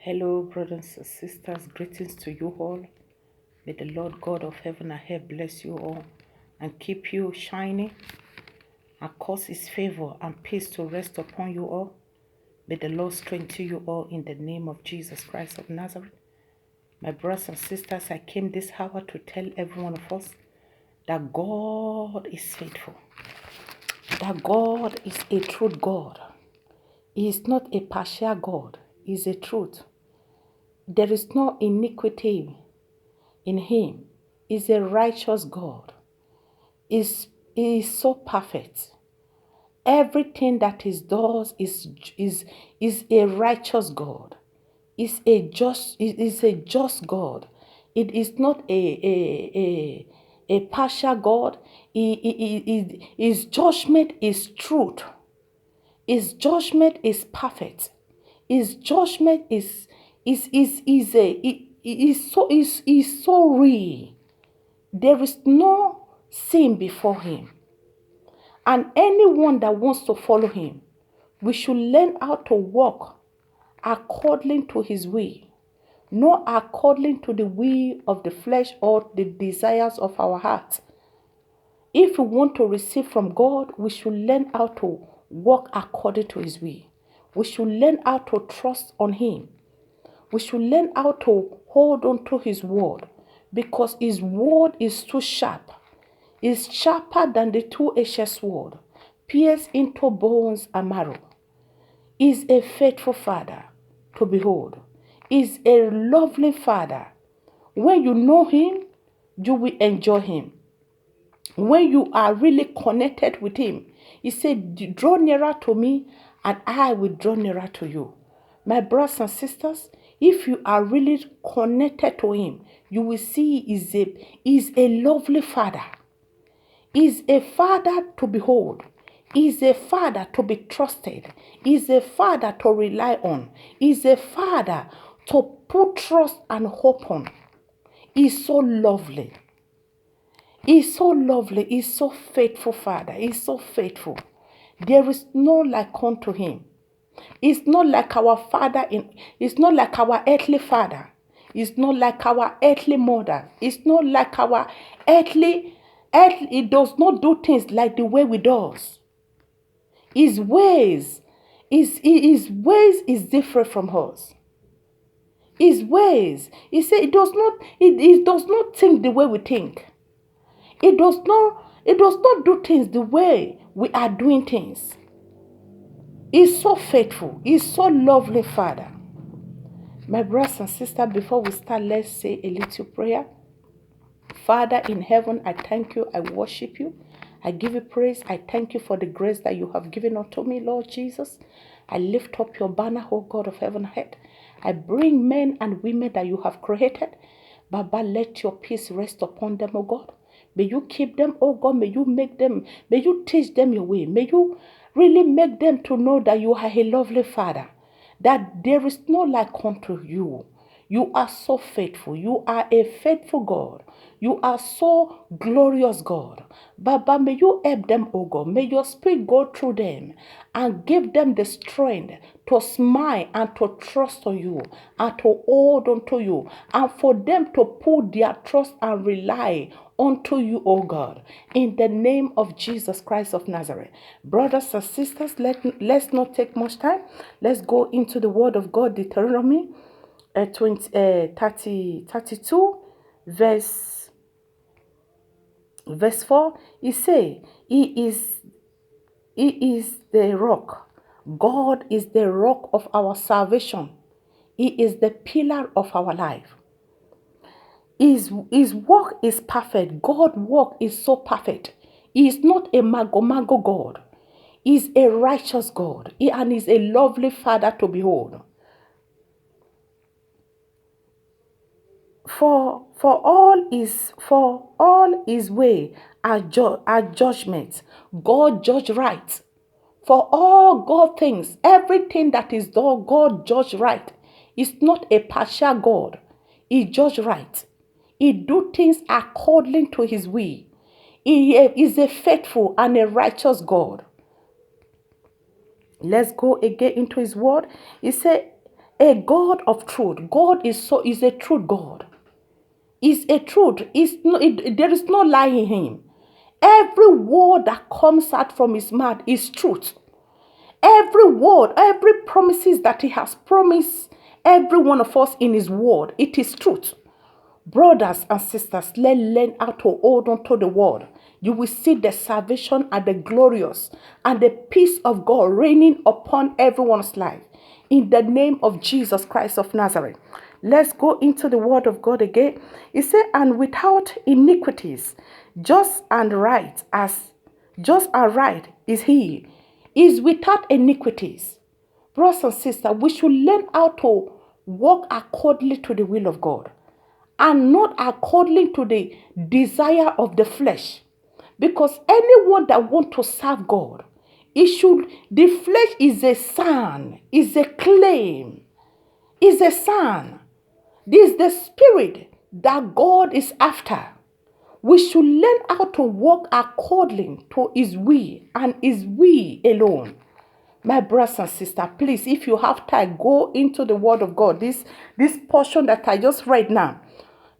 Hello, brothers and sisters. Greetings to you all. May the Lord God of heaven and earth bless you all and keep you shining and cause his favor and peace to rest upon you all. May the Lord strengthen you all in the name of Jesus Christ of Nazareth. My brothers and sisters, I came this hour to tell every one of us that God is faithful, that God is a truth God. He is not a partial God. He is a truth. There is no iniquity in him. He is a righteous God. He is so perfect. Everything that he does is a righteous God. Is a just God. It is not a partial God. His judgment is truth. His judgment is perfect. His judgment is so real. There is no sin before him. And anyone that wants to follow him, we should learn how to walk according to his will, not according to the will of the flesh or the desires of our heart. If we want to receive from God, we should learn how to walk according to his will. We should learn how to trust on him. We should learn how to hold on to his word, because his word is too sharp. It's sharper than the two-edged sword, pierced into bones and marrow. Is a faithful father to behold. Is a lovely father. When you know him, you will enjoy him. When you are really connected with him, he said, draw nearer to me and I will draw nearer to you. My brothers and sisters, if you are really connected to him, you will see is a lovely father. Is a father to behold. Is a father to be trusted. Is a father to rely on. Is a father to put trust and hope on. Is so lovely. He's so lovely. He's so faithful, Father. He's so faithful. There is no like unto him. It's not like our father. It's not like our earthly father. It's not like our earthly mother. It's not like our earthly. It does not do things like the way we does. His ways is different from us. His ways. He said it does not think the way we think. It does not do things the way we are doing things. He's so faithful. He's so lovely, Father. My brothers and sisters, before we start, let's say a little prayer. Father in heaven, I thank you. I worship you. I give you praise. I thank you for the grace that you have given unto me, Lord Jesus. I lift up your banner, O God of heaven and earth. I bring men and women that you have created. Baba, let your peace rest upon them, O God. May you keep them, oh God. May you teach them your way. May you really make them to know that you are a lovely Father, that there is no like unto you. You are so faithful. You are a faithful God. You are so glorious God. Baba, may you help them, oh God. May your spirit go through them and give them the strength to smile and to trust on you and to hold on to you, and for them to put their trust and rely unto you, O God, in the name of Jesus Christ of Nazareth. Brothers and sisters, let's not take much time. Let's go into the word of God, Deuteronomy 32, verse 4. He say, He is the rock. God is the rock of our salvation. He is the pillar of our life. His work is perfect. God's work is so perfect. He is not a mago God. He is a righteous God. And is a lovely Father to behold. For all his way are judgment. God judge right. For all God things, everything that is done, God judge right. He's not a partial God. He judge right. He do things according to his will. He is a faithful and a righteous God. Let's go again into his word. He said, a God of truth. God is a truth God. Is a truth. There is no lie in him. Every word that comes out from his mouth is truth. Every word, every promises that he has promised every one of us in his word, it is truth. Brothers and sisters, let's learn how to hold on to the word. You will see the salvation and the glorious and the peace of God reigning upon everyone's life. In the name of Jesus Christ of Nazareth. Let's go into the word of God again. It said, and without iniquities, just and right is he. Is without iniquities. Brothers and sisters, we should learn how to walk accordingly to the will of God and not according to the desire of the flesh. Because anyone that wants to serve God, the flesh is a sign, is a claim, is a sign. This is the spirit that God is after. We should learn how to walk according to his will and his will alone. My brothers and sisters, please, if you have time, go into the word of God. This portion that I just read now,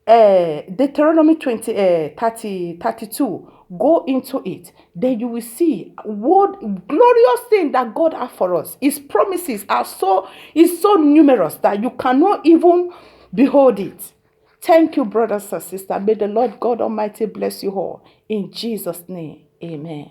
Deuteronomy 32, go into it. Then you will see what glorious thing that God has for us. His promises are so numerous that you cannot even behold it. Thank you, brothers and sisters. May the Lord God Almighty bless you all. In Jesus' name, amen.